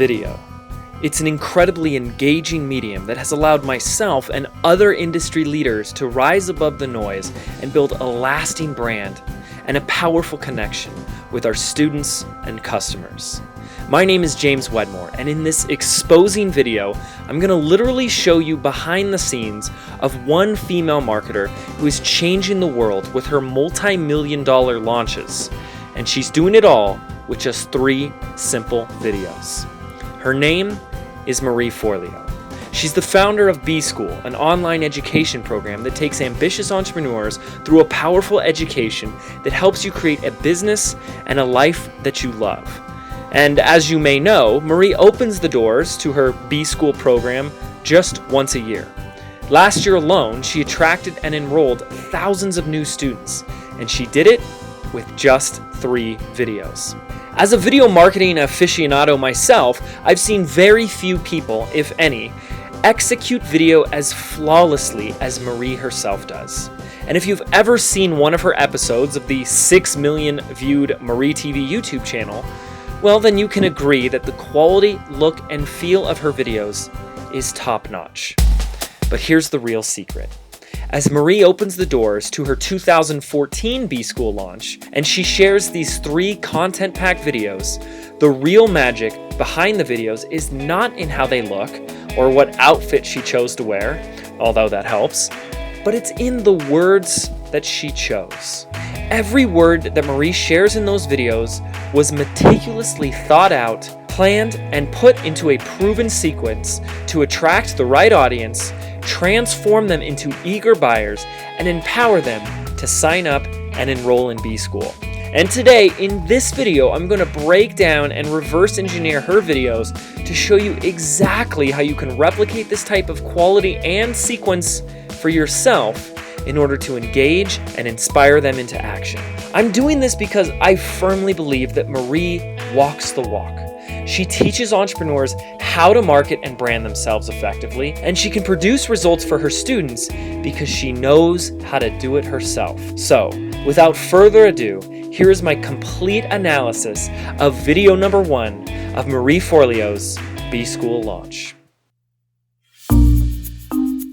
video. It's an incredibly engaging medium that has allowed myself and other industry leaders to rise above the noise and build a lasting brand and a powerful connection with our students and customers. My name is James Wedmore, and in this exposing video, I'm going to literally show you behind the scenes of one female marketer who is changing the world with her multi-million-dollar launches. And she's doing it all with just 3 simple videos. Her name is Marie Forleo. She's the founder of B-School, an online education program that takes ambitious entrepreneurs through a powerful education that helps you create a business and a life that you love. And as you may know, Marie opens the doors to her B-School program just once a year. Last year alone, she attracted and enrolled thousands of new students, and she did it with just 3 videos. As a video marketing aficionado myself, I've seen very few people, if any, execute video as flawlessly as Marie herself does. And if you've ever seen one of her episodes of the 6 million viewed Marie TV YouTube channel, well, then you can agree that the quality, look, and feel of her videos is top-notch. But here's the real secret. As Marie opens the doors to her 2014 B-School launch, and she shares these 3 content-packed videos, the real magic behind the videos is not in how they look or what outfit she chose to wear, although that helps, but it's in the words that she chose. Every word that Marie shares in those videos was meticulously thought out, planned, and put into a proven sequence to attract the right audience, transform them into eager buyers, and empower them to sign up and enroll in B-School. And today, in this video, I'm going to break down and reverse engineer her videos to show you exactly how you can replicate this type of quality and sequence for yourself in order to engage and inspire them into action. I'm doing this because I firmly believe that Marie walks the walk. She teaches entrepreneurs how to market and brand themselves effectively, and she can produce results for her students because she knows how to do it herself. So, without further ado, here is my complete analysis of video number 1 of Marie Forleo's B-School launch.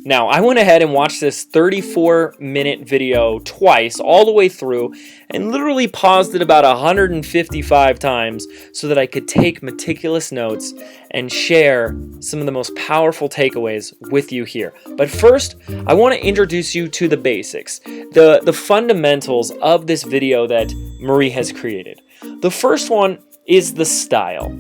Now, I went ahead and watched this 34-minute video twice, all the way through, and literally paused it about 155 times so that I could take meticulous notes and share some of the most powerful takeaways with you here. But first, I want to introduce you to the basics, the fundamentals of this video that Marie has created. The first one is the style.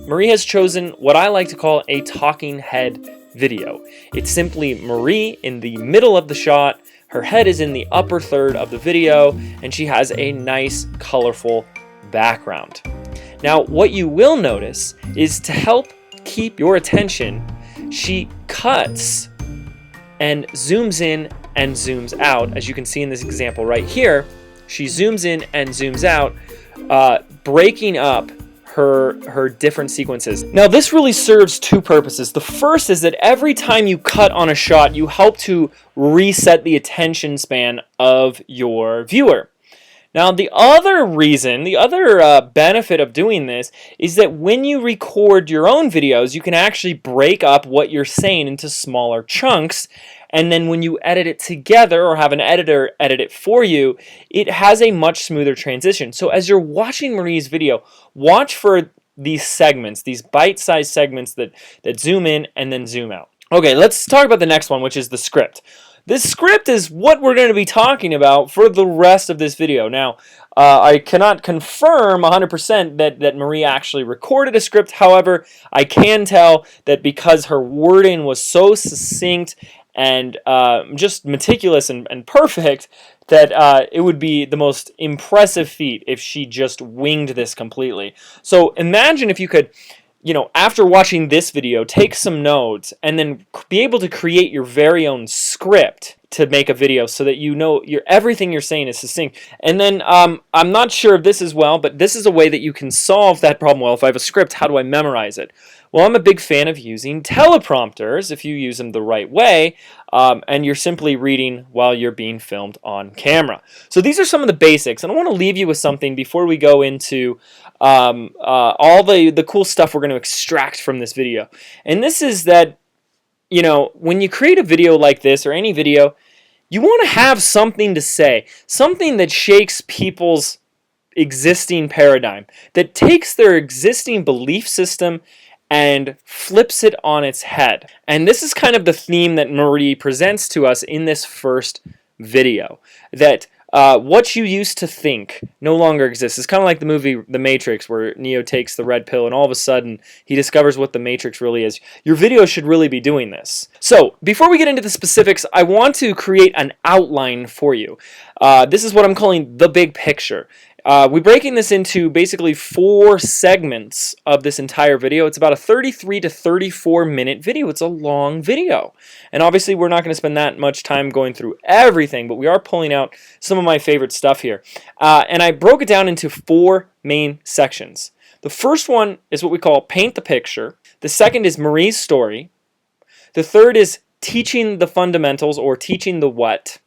Marie has chosen what I like to call a talking head video. It's simply Marie in the middle of the shot, her head is in the upper third of the video, and she has a nice, colorful background. Now, what you will notice is to help keep your attention, she cuts and zooms in and zooms out. As you can see in this example right here, she zooms in and zooms out, breaking up her different sequences. Now, this really serves 2 purposes. The first is that every time you cut on a shot, you help to reset the attention span of your viewer. Now, the other reason, the other benefit of doing this is that when you record your own videos, you can actually break up what you're saying into smaller chunks. And then when you edit it together or have an editor edit it for you, it has a much smoother transition. So as you're watching Marie's video, watch for these segments, these bite-sized segments that zoom in and then zoom out. Okay, let's talk about the next one, which is the script. This script is what we're going to be talking about for the rest of this video. Now, I cannot confirm 100% that Marie actually recorded a script. However, I can tell that because her wording was so succinct and just meticulous and perfect, that it would be the most impressive feat if she just winged this completely. So imagine if you could, after watching this video, take some notes and then be able to create your very own script to make a video so that everything you're saying is succinct. And then I'm not sure if this is but this is a way that you can solve that problem. Well, if I have a script, how do I memorize it? Well, I'm a big fan of using teleprompters if you use them the right way, and you're simply reading while you're being filmed on camera. So these are some of the basics, and I want to leave you with something before we go into all the cool stuff we're going to extract from this video. And this is that, when you create a video like this or any video, you want to have something to say, something that shakes people's existing paradigm, that takes their existing belief system and flips it on its head. And this is kind of the theme that Marie presents to us in this first video, that what you used to think no longer exists. It's kind of like the movie The Matrix, where Neo takes the red pill and all of a sudden he discovers what the Matrix really is. Your video should really be doing this. So before we get into the specifics, I want to create an outline for you. This is what I'm calling the big picture. We're breaking this into basically 4 segments of this entire video. It's about a 33 to 34 minute video. It's a long video. And obviously we're not going to spend that much time going through everything, but we are pulling out some of my favorite stuff here. And I broke it down into 4 main sections. The first one is what we call paint the picture. The second is Marie's story. The third is teaching the fundamentals, or teaching the what.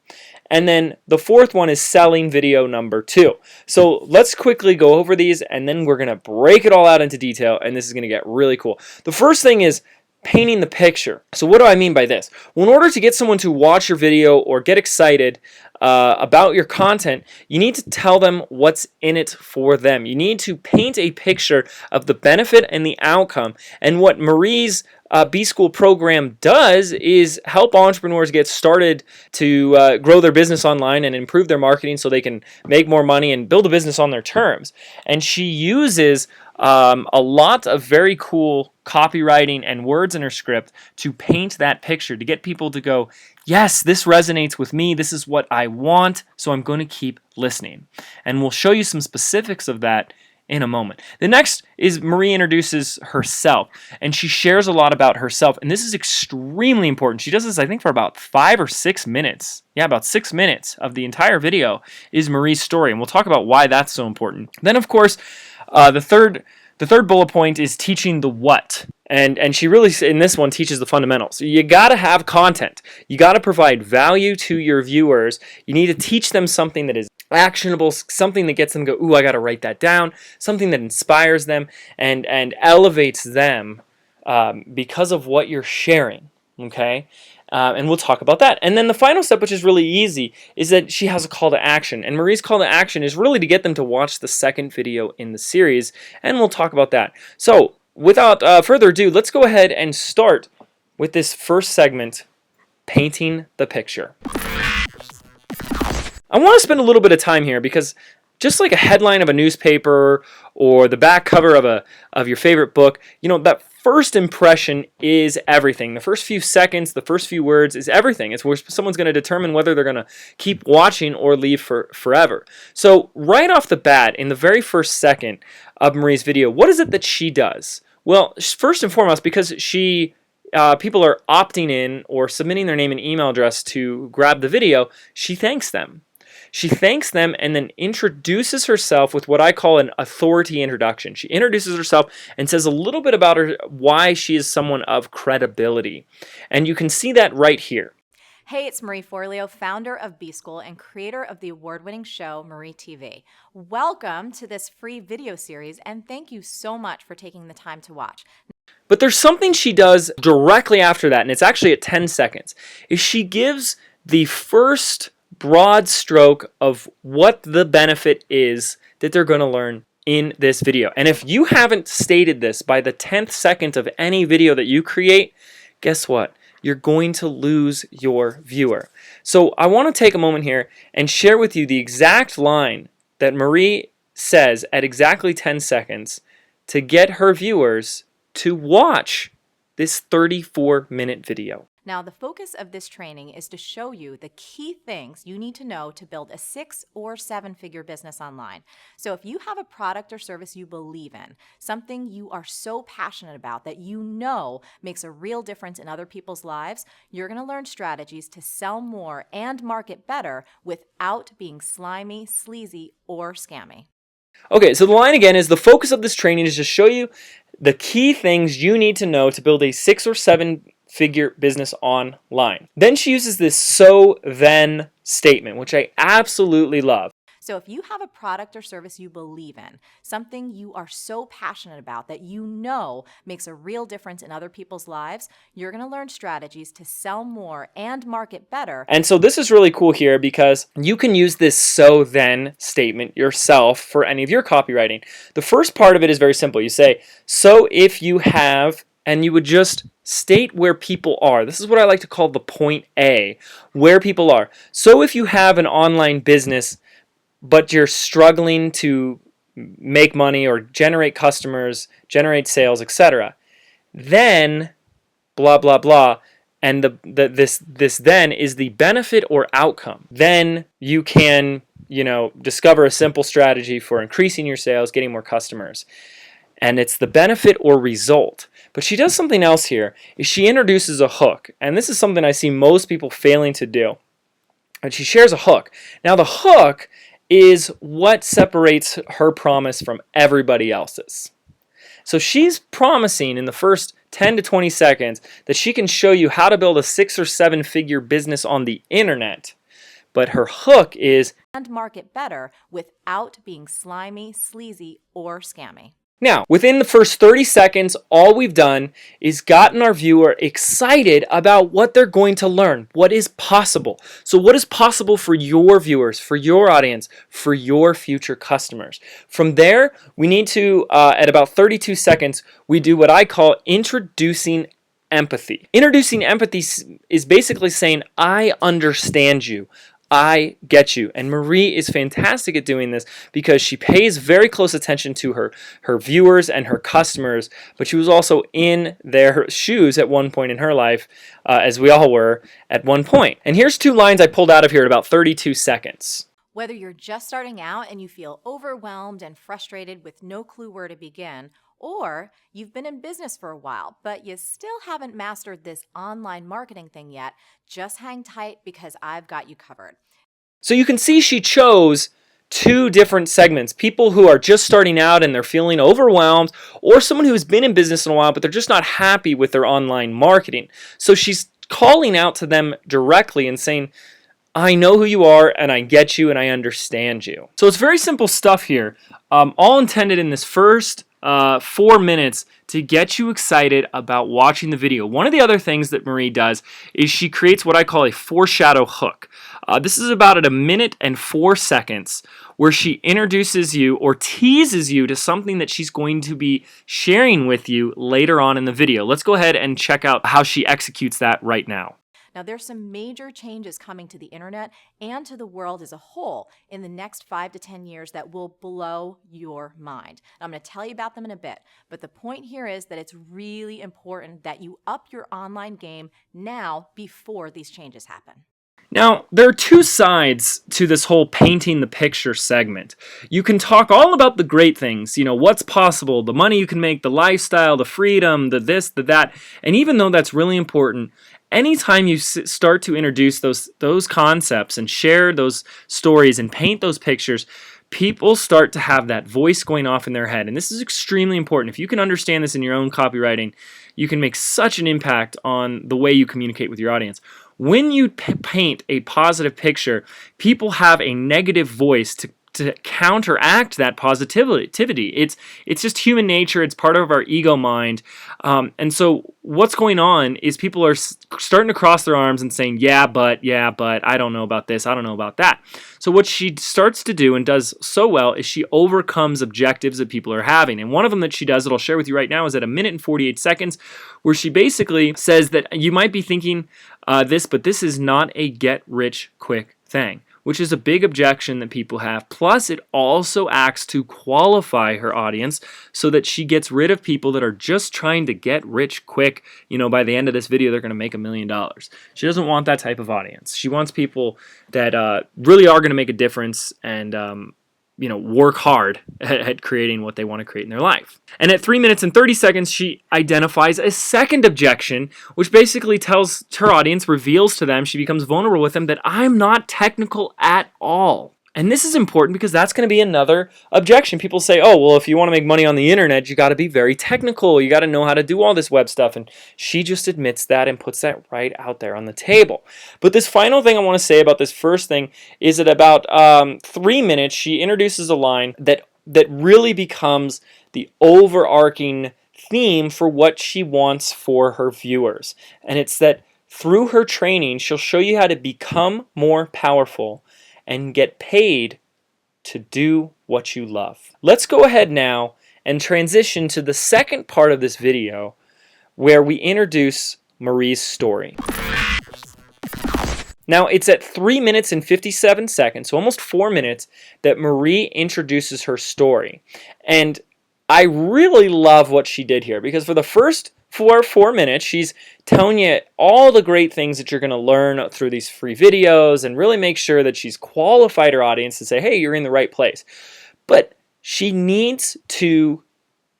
And then the fourth one is selling video number 2. So let's quickly go over these, and then we're going to break it all out into detail, and this is going to get really cool. The first thing is painting the picture. So what do I mean by this? Well, in order to get someone to watch your video or get excited about your content, you need to tell them what's in it for them. You need to paint a picture of the benefit and the outcome. And what Marie's B-School program does is help entrepreneurs get started to grow their business online and improve their marketing so they can make more money and build a business on their terms. And she uses a lot of very cool copywriting and words in her script to paint that picture, to get people to go, yes, this resonates with me, this is what I want, so I'm going to keep listening. And we'll show you some specifics of that in a moment. The next is Marie introduces herself, and she shares a lot about herself, and this is extremely important. She does this, I think, for about 5 or 6 minutes. Yeah, about 6 minutes of the entire video is Marie's story, and we'll talk about why that's so important. Then, of course, the third bullet point is teaching the what. And she really, in this one, teaches the fundamentals. You got to have content. You got to provide value to your viewers. You need to teach them something that is actionable, something that gets them to go, ooh, I got to write that down, something that inspires them and elevates them because of what you're sharing, okay? And we'll talk about that. And then the final step, which is really easy, is that she has a call to action. And Marie's call to action is really to get them to watch the second video in the series, and we'll talk about that. So without further ado, let's go ahead and start with this first segment, painting the picture. I want to spend a little bit of time here because just like a headline of a newspaper or the back cover of your favorite book, that first impression is everything. The first few seconds, the first few words is everything. It's where someone's going to determine whether they're going to keep watching or leave forever. So right off the bat, in the very first second of Marie's video, what is it that she does? Well, first and foremost, because people are opting in or submitting their name and email address to grab the video, she thanks them. She thanks them and then introduces herself with what I call an authority introduction. She introduces herself and says a little bit about her, why she is someone of credibility. And you can see that right here. Hey, it's Marie Forleo, founder of B-School and creator of the award-winning show Marie TV. Welcome to this free video series, and thank you so much for taking the time to watch. But there's something she does directly after that, and it's actually at 10 seconds, is she gives the first broad stroke of what the benefit is that they're going to learn in this video. And if you haven't stated this by the 10th second of any video that you create, guess what? You're going to lose your viewer. So I want to take a moment here and share with you the exact line that Marie says at exactly 10 seconds to get her viewers to watch this 34-minute video. Now, the focus of this training is to show you the key things you need to know to build a 6- or 7-figure business online. So if you have a product or service you believe in, something you are so passionate about that you know makes a real difference in other people's lives, you're going to learn strategies to sell more and market better without being slimy, sleazy, or scammy. Okay, so the line again is the focus of this training is to show you the key things you need to know to build a 6 or 7 figure business online. Then she uses this so then statement, which I absolutely love. So if you have a product or service you believe in, something you are so passionate about that you know makes a real difference in other people's lives, you're going to learn strategies to sell more and market better. And so this is really cool here because you can use this so then statement yourself for any of your copywriting. The first part of it is very simple. You say, so if you have, and you would just state where people are. This is what I like to call the point A, where people are. So if you have an online business, but you're struggling to make money or generate customers, generate sales, etc., then blah, blah, blah, and this then is the benefit or outcome. Then you can, discover a simple strategy for increasing your sales, getting more customers. And it's the benefit or result. But she does something else here, is she introduces a hook. And this is something I see most people failing to do. And she shares a hook. Now the hook is what separates her promise from everybody else's. So she's promising in the first 10 to 20 seconds that she can show you how to build a 6 or 7 figure business on the internet. But her hook is and market better without being slimy, sleazy, or scammy. Now, within the first 30 seconds, all we've done is gotten our viewer excited about what they're going to learn, what is possible. So what is possible for your viewers, for your audience, for your future customers? From there, we need to, at about 32 seconds, we do what I call introducing empathy. Introducing empathy is basically saying, I understand you. I get you. And Marie is fantastic at doing this because she pays very close attention to her viewers and her customers, but she was also in their shoes at one point in her life, as we all were at one point. And here's 2 lines I pulled out of here at about 32 seconds. Whether you're just starting out and you feel overwhelmed and frustrated with no clue where to begin, or you've been in business for a while, but you still haven't mastered this online marketing thing yet, just hang tight because I've got you covered. So you can see she chose 2 different segments. People who are just starting out and they're feeling overwhelmed, or someone who's been in business in a while, but they're just not happy with their online marketing. So she's calling out to them directly and saying, I know who you are, and I get you, and I understand you. So it's very simple stuff here, all intended in this first 4 minutes to get you excited about watching the video. One of the other things that Marie does is she creates what I call a foreshadow hook. This is about at 1 minute and 4 seconds where she introduces you or teases you to something that she's going to be sharing with you later on in the video. Let's go ahead and check out how she executes that right now. Now, there's some major changes coming to the internet and to the world as a whole in the next 5 to 10 years that will blow your mind. I'm going to tell you about them in a bit, but the point here is that it's really important that you up your online game now before these changes happen. Now, there are 2 sides to this whole painting the picture segment. You can talk all about the great things, what's possible, the money you can make, the lifestyle, the freedom, the this, the that, and even though that's really important, anytime you start to introduce those concepts and share those stories and paint those pictures, people start to have that voice going off in their head. And this is extremely important. If you can understand this in your own copywriting, you can make such an impact on the way you communicate with your audience. When you paint a positive picture, people have a negative voice to counteract that positivity. It's just human nature. It's part of our ego mind. And so what's going on is people are starting to cross their arms and saying, yeah, but, I don't know about this, I don't know about that. So what she starts to do and does so well is she overcomes objectives that people are having. And one of them that she does that I'll share with you right now is at 1 minute and 48 seconds, where she basically says that you might be thinking this, but this is not a get-rich-quick thing, which is a big objection that people have. Plus, it also acts to qualify her audience so that she gets rid of people that are just trying to get rich quick. By the end of this video, they're going to make $1 million. She doesn't want that type of audience. She wants people that really are going to make a difference and work hard at creating what they want to create in their life. And at 3 minutes and 30 seconds, she identifies a second objection, which basically tells her audience, reveals to them, she becomes vulnerable with them, that I'm not technical at all. And this is important because that's going to be another objection. People say, oh, well, if you want to make money on the internet, you got to be very technical. You got to know how to do all this web stuff. And she just admits that and puts that right out there on the table. But this final thing I want to say about this first thing is that about 3 minutes, she introduces a line that really becomes the overarching theme for what she wants for her viewers. And it's that through her training, she'll show you how to become more powerful and get paid to do what you love. Let's go ahead now and transition to the second part of this video where we introduce Marie's story. Now, it's at 3 minutes and 57 seconds, so almost 4 minutes, that Marie introduces her story. And I really love what she did here, because for the first four minutes, she's telling you all the great things that you're going to learn through these free videos and really make sure that she's qualified her audience to say, hey, you're in the right place. But she needs to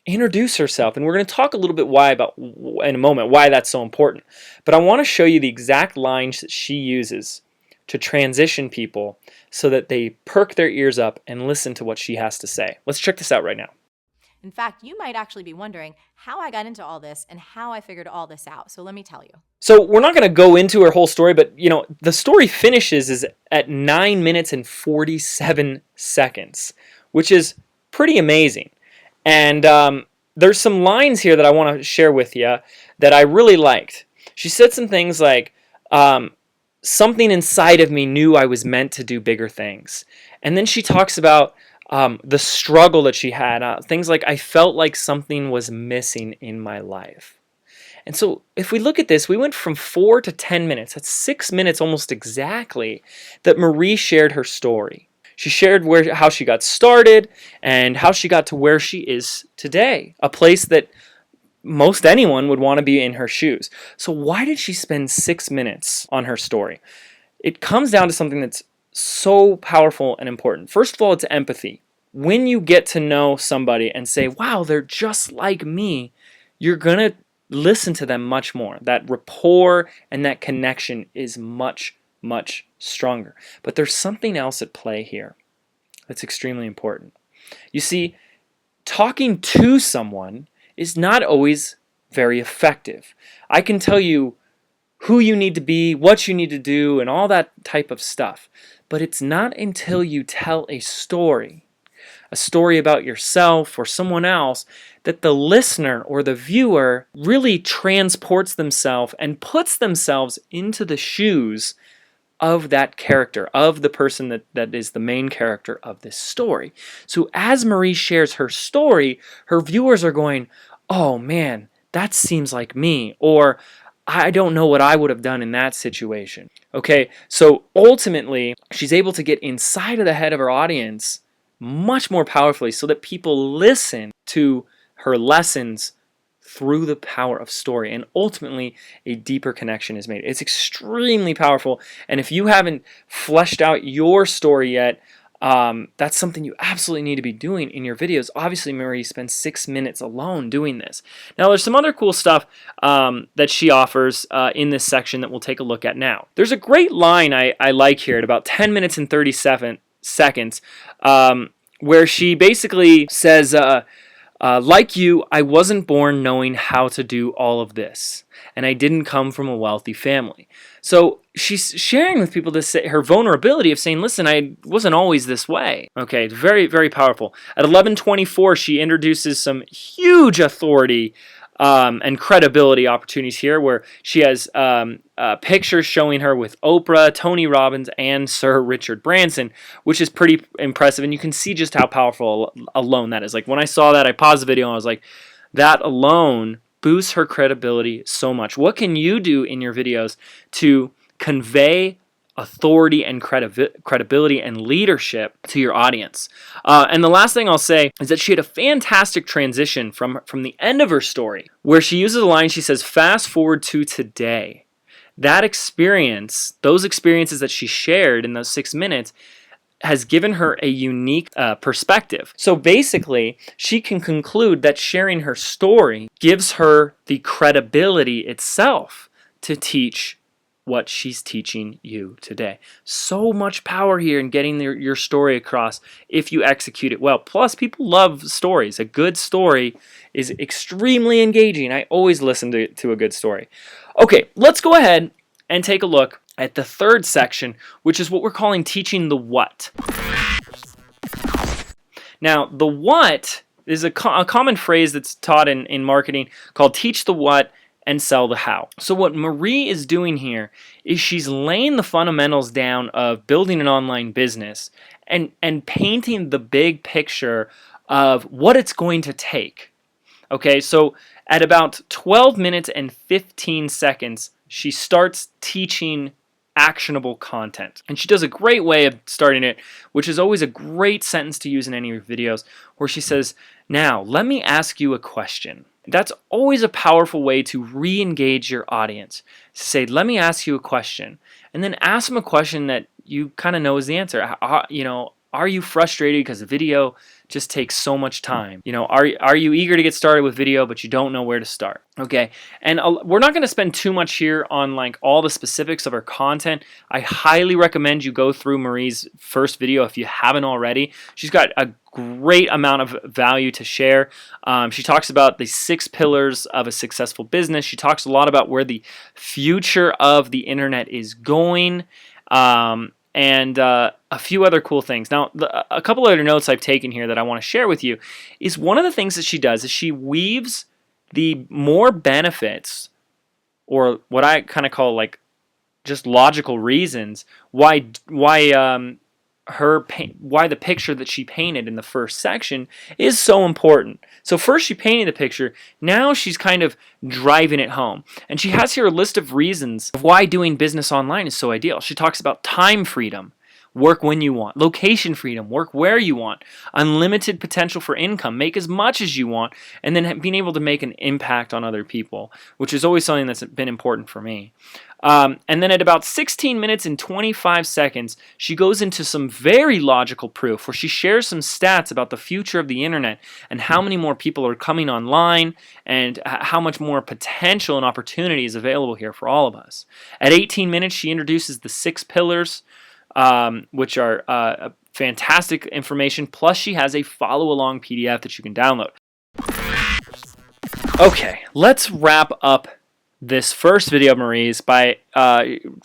introduce herself, and we're going to talk a little bit in a moment why that's so important. But I want to show you the exact lines that she uses to transition people so that they perk their ears up and listen to what she has to say. Let's check this out right now. In fact, you might actually be wondering how I got into all this and how I figured all this out. So let me tell you. So we're not going to go into her whole story, but the story finishes at 9 minutes and 47 seconds, which is pretty amazing. And there's some lines here that I want to share with you that I really liked. She said some things like, something inside of me knew I was meant to do bigger things. And then she talks about the struggle that she had, things like, I felt like something was missing in my life. And so if we look at this, we went from 4 to 10 minutes. That's 6 minutes almost exactly that Marie shared her story. She shared how she got started and how she got to where she is today, a place that most anyone would want to be in her shoes. So why did she spend 6 minutes on her story? It comes down to something that's so powerful and important. First of all, it's empathy. When you get to know somebody and say, wow, they're just like me, you're going to listen to them much more. That rapport and that connection is much, much stronger. But there's something else at play here that's extremely important. You see, talking to someone is not always very effective. I can tell you who you need to be, what you need to do, and all that type of stuff. But it's not until you tell a story about yourself or someone else, that the listener or the viewer really transports themselves and puts themselves into the shoes of that character, of the person that is the main character of this story. So as Marie shares her story, her viewers are going, oh man, that seems like me, or I don't know what I would have done in that situation. Okay, so ultimately, she's able to get inside of the head of her audience much more powerfully so that people listen to her lessons through the power of story, and ultimately a deeper connection is made. It's extremely powerful, and if you haven't fleshed out your story yet, that's something you absolutely need to be doing in your videos. Obviously, Marie spends 6 minutes alone doing this. Now, there's some other cool stuff that she offers in this section that we'll take a look at now. There's a great line I like here at about 10 minutes and 37 seconds where she basically says, like you, I wasn't born knowing how to do all of this, and I didn't come from a wealthy family. So she's sharing with people her vulnerability of saying, listen, I wasn't always this way. Okay, it's very, very powerful. At 11:24, she introduces some huge authority and credibility opportunities here, where she has pictures showing her with Oprah, Tony Robbins, and Sir Richard Branson, which is pretty impressive, and you can see just how powerful alone that is. Like, when I saw that, I paused the video and I was like, that alone boosts her credibility so much. What can you do in your videos to convey authority and credibility and leadership to your audience? And the last thing I'll say is that she had a fantastic transition from the end of her story, where she uses a line, she says, fast forward to today. That experience, those experiences that she shared in those 6 minutes, has given her a unique perspective. So basically, she can conclude that sharing her story gives her the credibility itself to teach what she's teaching you today. So much power here in getting your story across if you execute it well. Plus, people love stories. A good story is extremely engaging. I always listen to a good story. Okay, let's go ahead and take a look at the third section, which is what we're calling teaching the what. Now, the what is a common phrase that's taught in marketing called teach the what and sell the how. So what Marie is doing here is she's laying the fundamentals down of building an online business and painting the big picture of what it's going to take. Okay, so at about 12 minutes and 15 seconds, she starts teaching actionable content. And she does a great way of starting it, which is always a great sentence to use in any of her videos, where she says, "Now, let me ask you a question." That's always a powerful way to re-engage your audience. To say, let me ask you a question. And then ask them a question that you kind of know is the answer. Are you frustrated because the video just takes so much time? Are you eager to get started with video but you don't know where to start? Okay, and we're not going to spend too much here on like all the specifics of her content. I highly recommend you go through Marie's first video if you haven't already. She's got a great amount of value to share. She talks about the 6 pillars of a successful business. She talks a lot about where the future of the internet is going. And a few other cool things. Now, a couple other notes I've taken here that I want to share with you is one of the things that she does is she weaves the more benefits, or what I kind of call like just logical reasons why the picture that she painted in the first section is so important. So first she painted the picture, now she's kind of driving it home. And she has here a list of reasons of why doing business online is so ideal. She talks about time freedom, work when you want, location freedom, work where you want, unlimited potential for income, make as much as you want, and then being able to make an impact on other people, which is always something that's been important for me. And then at about 16 minutes and 25 seconds, she goes into some very logical proof where she shares some stats about the future of the internet and how many more people are coming online and how much more potential and opportunity is available here for all of us. At 18 minutes, she introduces the 6 pillars, which are fantastic information. Plus, she has a follow-along PDF that you can download. Okay, let's wrap up this first video of Marie's by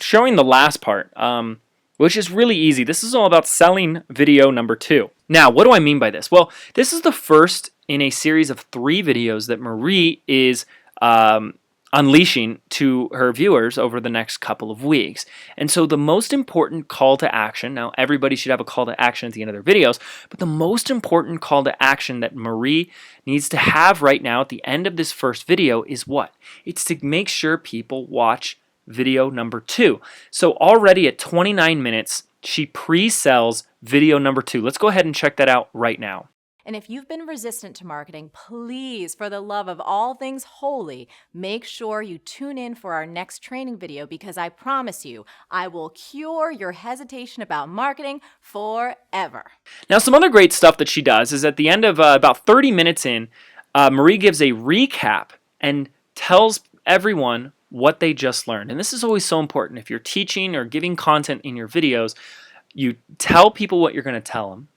showing the last part, which is really easy. This is all about selling video number 2. Now, what do I mean by this? Well, this is the first in a series of 3 videos that Marie is unleashing to her viewers over the next couple of weeks. And so the most important call to action, now everybody should have a call to action at the end of their videos, but the most important call to action that Marie needs to have right now at the end of this first video is what? It's to make sure people watch video number 2. So already at 29 minutes, she pre-sells video number 2. Let's go ahead and check that out right now. And if you've been resistant to marketing, please, for the love of all things holy, make sure you tune in for our next training video, because I promise you, I will cure your hesitation about marketing forever. Now, some other great stuff that she does is at the end of about 30 minutes in, Marie gives a recap and tells everyone what they just learned. And this is always so important. If you're teaching or giving content in your videos, you tell people what you're going to tell them,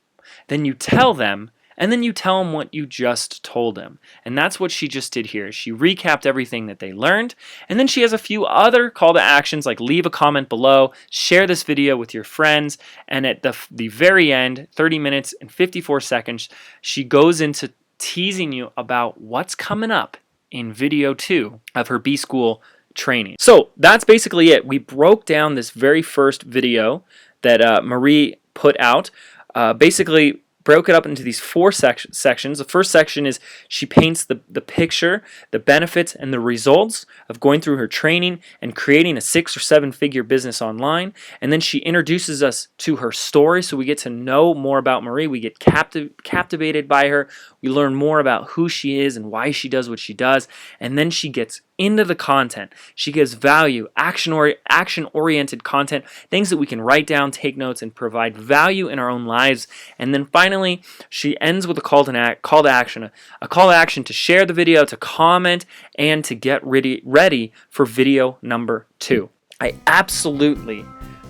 then you tell them, and then you tell them what you just told them. And that's what she just did here. She recapped everything that they learned, and then she has a few other call to actions like leave a comment below, share this video with your friends, and at the very end, 30 minutes and 54 seconds, she goes into teasing you about what's coming up in video 2 of her B-School training. So that's basically it. We broke down this very first video that Marie put out. Basically broke it up into these 4 sections. The first section is she paints the picture, the benefits, and the results of going through her training and creating a 6 or 7 figure business online. And then she introduces us to her story, so we get to know more about Marie. We get captivated by her. We learn more about who she is and why she does what she does. And then she gets into the content. She gives value, action-oriented content, things that we can write down, take notes, and provide value in our own lives. And then finally, she ends with a call to action to share the video, to comment, and to get ready for video number 2. I absolutely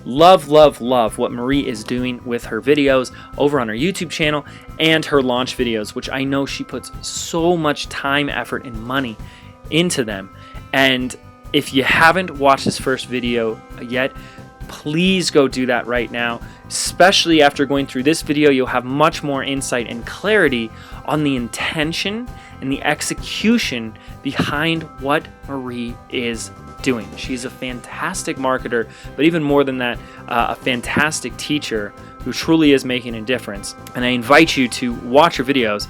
love what Marie is doing with her videos over on her YouTube channel and her launch videos, which I know she puts so much time, effort, and money into them. And if you haven't watched this first video yet, please go do that right now. Especially after going through this video, you'll have much more insight and clarity on the intention and the execution behind what Marie is doing. She's a fantastic marketer, but even more than that, a fantastic teacher who truly is making a difference. And I invite you to watch her videos.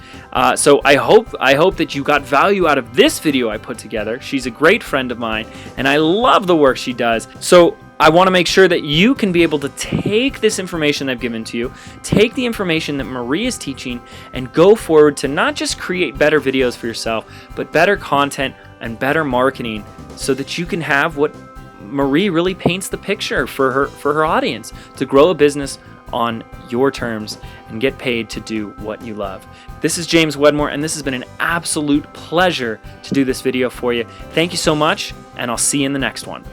So I hope that you got value out of this video I put together. She's a great friend of mine, and I love the work she does. So I want to make sure that you can be able to take this information I've given to you, take the information that Marie is teaching, and go forward to not just create better videos for yourself, but better content and better marketing so that you can have what Marie really paints the picture for her audience, to grow a business on your terms and get paid to do what you love. This is James Wedmore, and this has been an absolute pleasure to do this video for you. Thank you so much, and I'll see you in the next one.